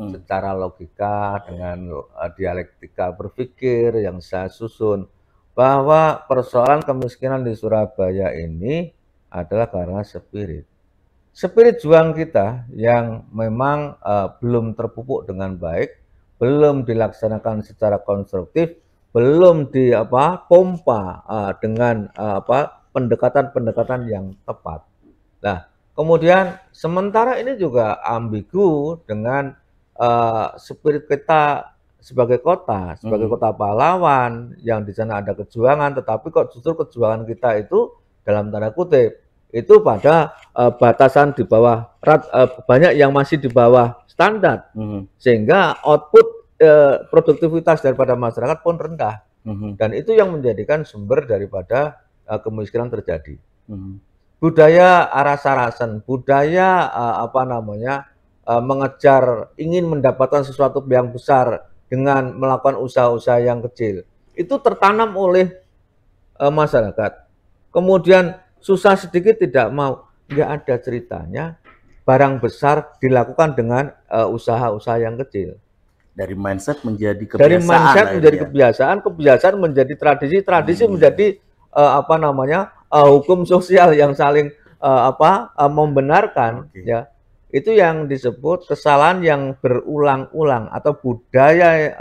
[SPEAKER 3] secara logika dengan dialektika berpikir yang saya susun bahwa persoalan kemiskinan di Surabaya ini adalah karena spirit juang kita yang memang belum terpupuk dengan baik, belum dilaksanakan secara konstruktif, belum pompa dengan pendekatan-pendekatan yang tepat. Nah, kemudian sementara ini juga ambigu dengan spirit kita sebagai kota pahlawan yang di sana ada kejuangan, tetapi kok justru kejuangan kita itu dalam tanda kutip itu pada batasan di bawah banyak yang masih di bawah standar, sehingga output produktivitas daripada masyarakat pun rendah, dan itu yang menjadikan sumber daripada kemiskinan terjadi. Budaya aras-arasan, budaya mengejar ingin mendapatkan sesuatu yang besar dengan melakukan usaha-usaha yang kecil, itu tertanam oleh masyarakat. Kemudian susah sedikit tidak mau, nggak ada ceritanya barang besar dilakukan dengan usaha-usaha yang kecil.
[SPEAKER 2] Dari mindset menjadi kebiasaan.
[SPEAKER 3] Dari mindset menjadi kebiasaan, kebiasaan menjadi tradisi, tradisi menjadi hukum sosial yang saling membenarkan. Ya, itu yang disebut kesalahan yang berulang-ulang atau budaya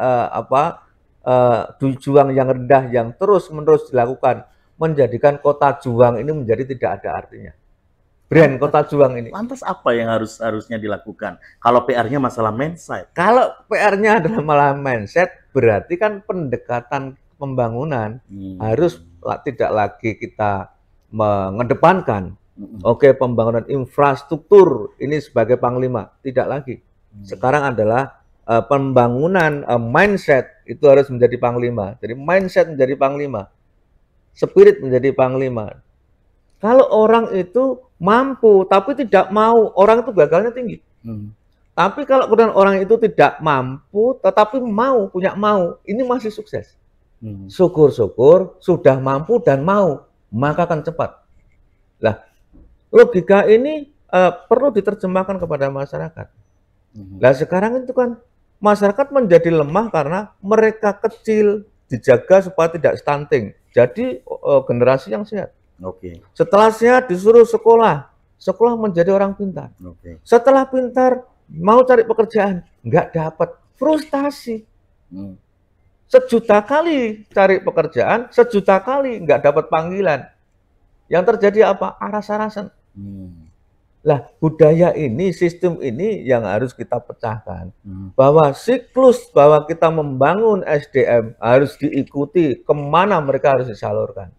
[SPEAKER 3] juang yang rendah yang terus-menerus dilakukan, menjadikan kota juang ini menjadi tidak ada artinya. Brand kota juang ini.
[SPEAKER 2] Lantas apa yang harusnya dilakukan? Kalau PR-nya masalah mindset.
[SPEAKER 3] Kalau PR-nya adalah masalah mindset, berarti kan pendekatan pembangunan harus tidak lagi kita mengedepankan. Oke, pembangunan infrastruktur ini sebagai panglima, tidak lagi. Sekarang adalah pembangunan mindset itu harus menjadi panglima. Jadi mindset menjadi panglima, spirit menjadi panglima. Kalau orang itu mampu tapi tidak mau, orang itu gagalnya tinggi. Tapi kalau kemudian orang itu tidak mampu tetapi punya mau, ini masih sukses. Syukur-syukur sudah mampu dan mau, maka akan cepat. Lah, logika ini perlu diterjemahkan kepada masyarakat. Nah, sekarang itu kan masyarakat menjadi lemah karena mereka kecil, dijaga supaya tidak stunting. Jadi generasi yang sehat. Setelah sehat disuruh sekolah menjadi orang pintar. Setelah pintar mau cari pekerjaan, nggak dapat, frustasi. Sejuta kali cari pekerjaan, sejuta kali nggak dapat panggilan. Yang terjadi apa? Aras-arasan. Lah, budaya ini, sistem ini yang harus kita pecahkan. Bahwa siklus bahwa kita membangun SDM harus diikuti kemana mereka harus disalurkan.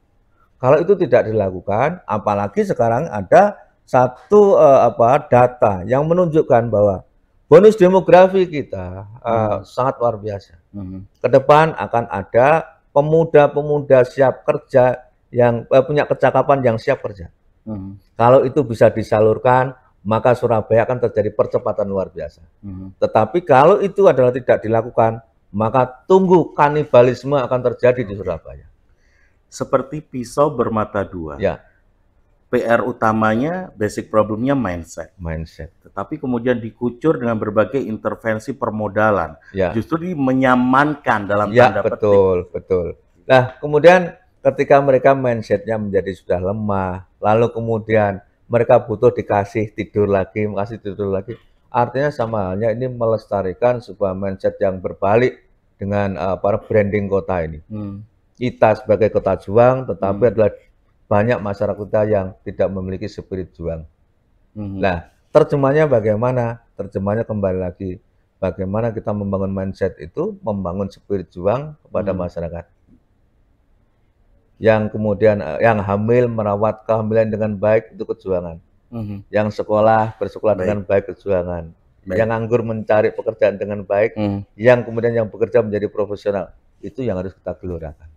[SPEAKER 3] Kalau itu tidak dilakukan, apalagi sekarang ada satu data yang menunjukkan bahwa bonus demografi kita sangat luar biasa. Ke depan akan ada pemuda-pemuda siap kerja yang punya kecakapan yang siap kerja. Kalau itu bisa disalurkan, maka Surabaya akan terjadi percepatan luar biasa. Tetapi kalau itu adalah tidak dilakukan, maka tunggu kanibalisme akan terjadi di Surabaya.
[SPEAKER 2] Seperti pisau bermata dua.
[SPEAKER 3] Ya.
[SPEAKER 2] PR utamanya, basic problemnya mindset. Tetapi kemudian dikucur dengan berbagai intervensi permodalan.
[SPEAKER 3] Ya.
[SPEAKER 2] Justru menyamankan dalam
[SPEAKER 3] ya,
[SPEAKER 2] tanda petik.
[SPEAKER 3] Betul. Nah, kemudian ketika mereka mindsetnya menjadi sudah lemah, lalu kemudian mereka butuh dikasih tidur lagi, artinya sama halnya ini melestarikan sebuah mindset yang berbalik dengan para branding kota ini. Kita sebagai kota juang, tetapi adalah banyak masyarakat kita yang tidak memiliki spirit juang. Nah, terjemahnya bagaimana? Terjemahnya kembali lagi, bagaimana kita membangun mindset itu, membangun spirit juang kepada masyarakat. Yang kemudian yang hamil merawat kehamilan dengan baik itu kejuangan. Yang sekolah bersekolah dengan baik kejuangan. Yang nganggur mencari pekerjaan dengan baik, yang kemudian yang bekerja menjadi profesional, itu yang harus kita gelurakan.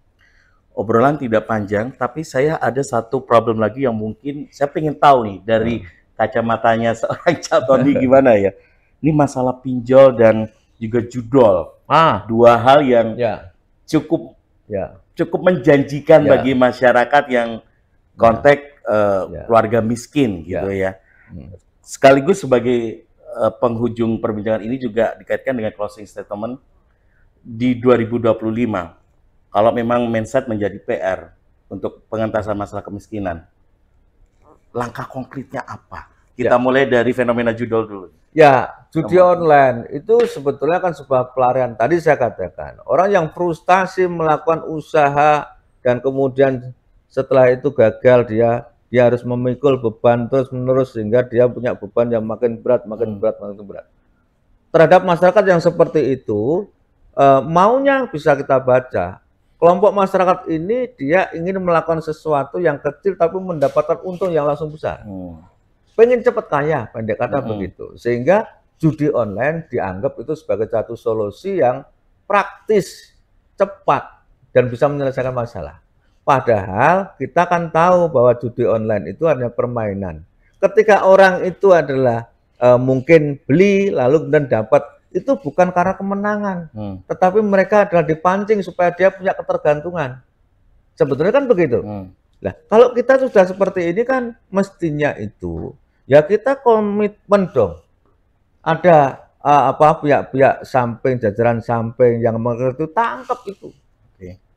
[SPEAKER 2] Obrolan tidak panjang, tapi saya ada satu problem lagi yang mungkin saya pengen tahu nih dari kacamatanya seorang Cak Tony gimana ya. Ini masalah pinjol dan juga judol. Dua hal yang cukup menjanjikan bagi masyarakat yang konteks keluarga miskin gitu ya. Sekaligus sebagai penghujung perbincangan ini juga dikaitkan dengan closing statement di 2025. Kalau memang mindset menjadi PR untuk pengentasan masalah kemiskinan, langkah konkretnya apa? Kita mulai dari fenomena judol dulu.
[SPEAKER 3] Ya, judi online itu sebetulnya kan sebuah pelarian. Tadi saya katakan, orang yang frustasi melakukan usaha dan kemudian setelah itu gagal, dia harus memikul beban terus-menerus sehingga dia punya beban yang makin berat. Terhadap masyarakat yang seperti itu, maunya bisa kita baca. Kelompok masyarakat ini dia ingin melakukan sesuatu yang kecil tapi mendapatkan untung yang langsung besar. Pengen cepat kaya, pendek kata begitu. Sehingga judi online dianggap itu sebagai satu solusi yang praktis, cepat, dan bisa menyelesaikan masalah. Padahal kita kan tahu bahwa judi online itu hanya permainan. Ketika orang itu adalah mungkin beli lalu kemudian dapat, itu bukan karena kemenangan, tetapi mereka adalah dipancing supaya dia punya ketergantungan. Sebetulnya kan begitu. Nah, kalau kita sudah seperti ini kan mestinya itu ya kita komitmen dong. Ada pihak-pihak samping, jajaran samping yang mengerti itu tangkap itu.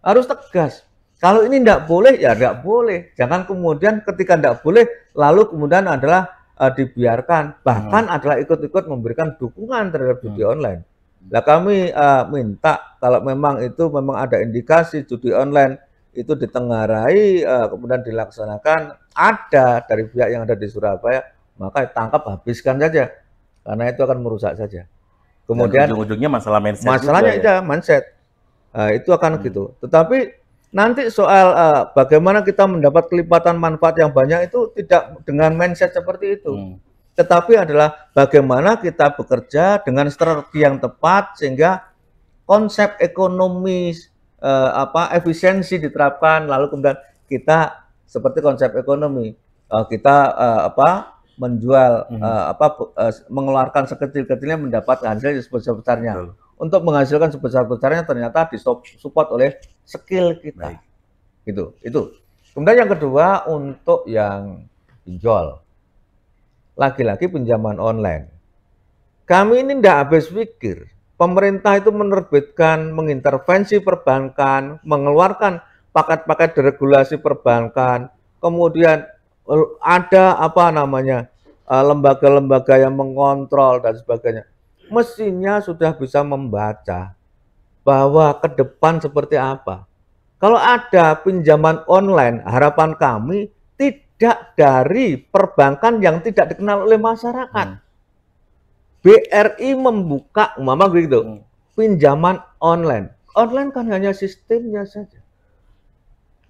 [SPEAKER 3] Harus tegas. Kalau ini tidak boleh ya tidak boleh. Jangan kemudian ketika tidak boleh lalu kemudian adalah dibiarkan, bahkan adalah ikut-ikut memberikan dukungan terhadap judi online. Nah, kami minta kalau memang itu memang ada indikasi judi online itu ditengarai kemudian dilaksanakan ada dari pihak yang ada di Surabaya, maka tangkap habiskan saja karena itu akan merusak saja. Kemudian
[SPEAKER 2] ujung-ujungnya masalah mindset.
[SPEAKER 3] Masalahnya itu mindset. Itu akan gitu. Tetapi nanti soal bagaimana kita mendapat kelipatan manfaat yang banyak itu tidak dengan mindset seperti itu. Tetapi adalah bagaimana kita bekerja dengan strategi yang tepat sehingga konsep ekonomi efisiensi diterapkan, lalu kemudian kita seperti konsep ekonomi kita menjual mengeluarkan sekecil-kecilnya mendapatkan hasil sebesar-besarnya. Untuk menghasilkan sebesar-besarnya ternyata disupport oleh skill kita. Gitu. Itu. Kemudian yang kedua untuk yang pinjol. Lagi-lagi pinjaman online. Kami ini tidak habis pikir. Pemerintah itu menerbitkan, mengintervensi perbankan, mengeluarkan paket-paket deregulasi perbankan, kemudian ada lembaga-lembaga yang mengontrol dan sebagainya. Mestinya sudah bisa membaca bahwa ke depan seperti apa. Kalau ada pinjaman online, harapan kami tidak dari perbankan yang tidak dikenal oleh masyarakat. BRI membuka, pinjaman online. Online kan hanya sistemnya saja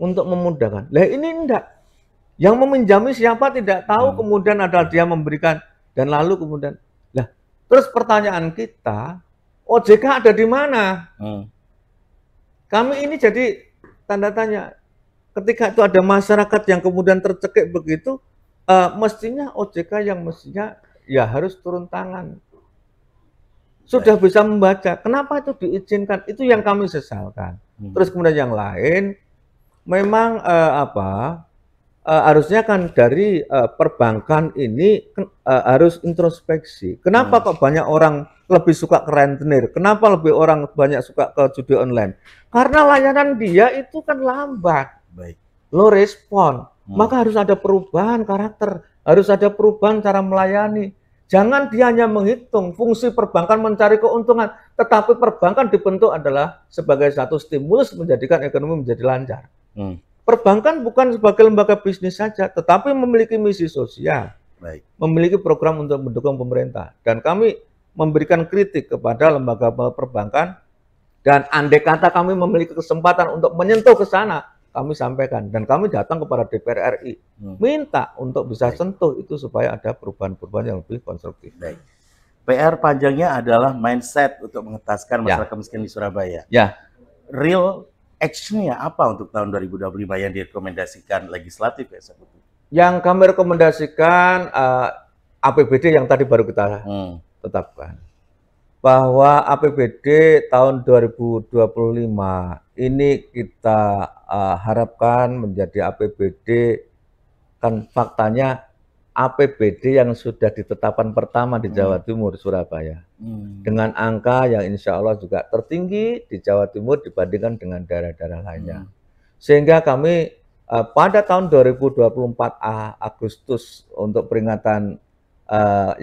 [SPEAKER 3] untuk memudahkan. Lah ini enggak. Yang meminjami siapa tidak tahu, kemudian ada dia memberikan dan lalu kemudian Terus pertanyaan kita, OJK ada di mana? Kami ini jadi tanda tanya. Ketika itu ada masyarakat yang kemudian tercekik begitu, mestinya OJK yang mestinya ya harus turun tangan. Sudah bisa membaca, kenapa itu diizinkan? Itu yang kami sesalkan. Terus kemudian yang lain, memang harusnya kan dari perbankan ini harus introspeksi. Kenapa kok banyak orang lebih suka ke rentenir? Kenapa lebih orang banyak suka ke judi online? Karena layanan dia itu kan lambat.
[SPEAKER 2] Baik.
[SPEAKER 3] Low respon, maka harus ada perubahan karakter, harus ada perubahan cara melayani. Jangan dia hanya menghitung fungsi perbankan mencari keuntungan, tetapi perbankan dibentuk adalah sebagai satu stimulus menjadikan ekonomi menjadi lancar. Perbankan bukan sebagai lembaga bisnis saja, tetapi memiliki misi sosial, memiliki program untuk mendukung pemerintah. Dan kami memberikan kritik kepada lembaga perbankan, dan andai kata kami memiliki kesempatan untuk menyentuh ke sana, kami sampaikan, dan kami datang kepada DPR RI, minta untuk bisa sentuh itu supaya ada perubahan-perubahan yang lebih konstruktif.
[SPEAKER 2] PR panjangnya adalah mindset untuk mengentaskan masalah kemiskinan di Surabaya. Real action-nya apa untuk tahun 2025 yang direkomendasikan legislatif eksekutif?
[SPEAKER 3] Yang kami rekomendasikan APBD yang tadi baru kita tetapkan. Bahwa APBD tahun 2025 ini kita harapkan menjadi APBD, kan faktanya APBD yang sudah ditetapkan pertama di Jawa Timur, Surabaya. Dengan angka yang insya Allah juga tertinggi di Jawa Timur dibandingkan dengan daerah-daerah lainnya. Sehingga kami pada tahun 2024 Agustus untuk peringatan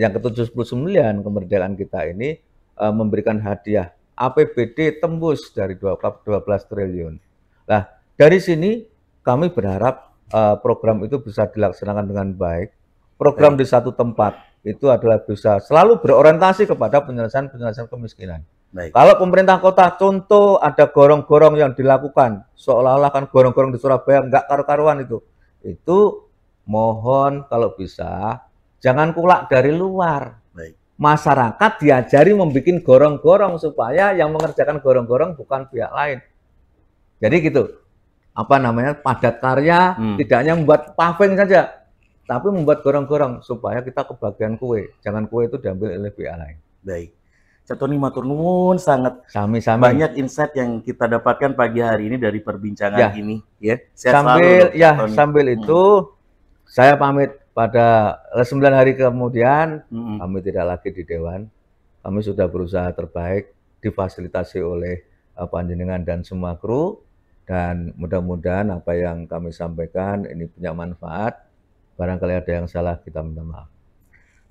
[SPEAKER 3] yang ke-79 kemerdekaan kita ini, memberikan hadiah APBD tembus dari 12 triliun. Nah, dari sini kami berharap program itu bisa dilaksanakan dengan baik. Program di satu tempat itu adalah bisa selalu berorientasi kepada penyelesaian kemiskinan. Kalau pemerintah kota, contoh ada gorong-gorong yang dilakukan, seolah-olah kan gorong-gorong di Surabaya nggak karu-karuan itu mohon kalau bisa jangan kulak dari luar. Masyarakat diajari membuat gorong-gorong supaya yang mengerjakan gorong-gorong bukan pihak lain. Jadi gitu, padat karya, tidak hanya membuat paving saja, tapi membuat gorong-gorong supaya kita kebagian kue. Jangan kue itu diambil oleh pihak lain.
[SPEAKER 2] Baik. Cak Tony matur nuwun, sangat
[SPEAKER 3] sami-sami.
[SPEAKER 2] Banyak insight yang kita dapatkan pagi hari ini dari perbincangan ini. Ya,
[SPEAKER 3] sambil itu saya pamit. Pada 9 hari kemudian, kami tidak lagi di Dewan. Kami sudah berusaha terbaik, difasilitasi oleh panjenengan dan semua kru. Dan mudah-mudahan apa yang kami sampaikan ini punya manfaat. Barangkali ada yang salah, kita minta maaf.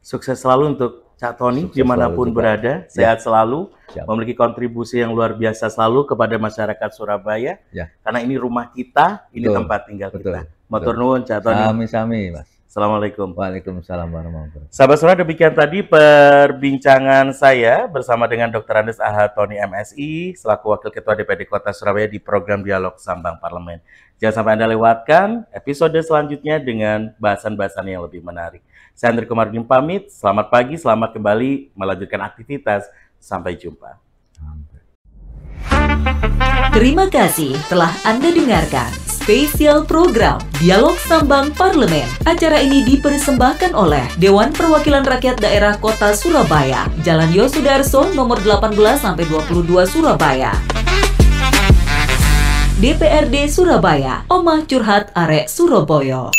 [SPEAKER 2] Sukses selalu untuk Cak Tony, dimanapun berada. Sehat selalu, memiliki kontribusi yang luar biasa selalu kepada masyarakat Surabaya. Karena ini rumah kita, ini tempat tinggal kita. Matur nuwun, Cak Tony.
[SPEAKER 3] Sami-sami, Mas.
[SPEAKER 2] Assalamualaikum.
[SPEAKER 3] Waalaikumsalam warahmatullahi wabarakatuh.
[SPEAKER 2] Sahabat-sahabat, demikian tadi perbincangan saya bersama dengan Dr. Andes A.H. Tony MSI selaku Wakil Ketua DPD Kota Surabaya di program Dialog Sambang Parlemen. Jangan sampai Anda lewatkan episode selanjutnya dengan bahasan-bahasan yang lebih menarik. Saya Andri Komarudin pamit. Selamat pagi, selamat kembali melanjutkan aktivitas. Sampai jumpa.
[SPEAKER 1] Terima kasih telah Anda dengarkan spesial program Dialog Sambang Parlemen. Acara ini dipersembahkan oleh Dewan Perwakilan Rakyat Daerah Kota Surabaya, Jalan Yosudarso nomor 18-22 Surabaya. DPRD Surabaya, Omah Curhat Arek Surabaya.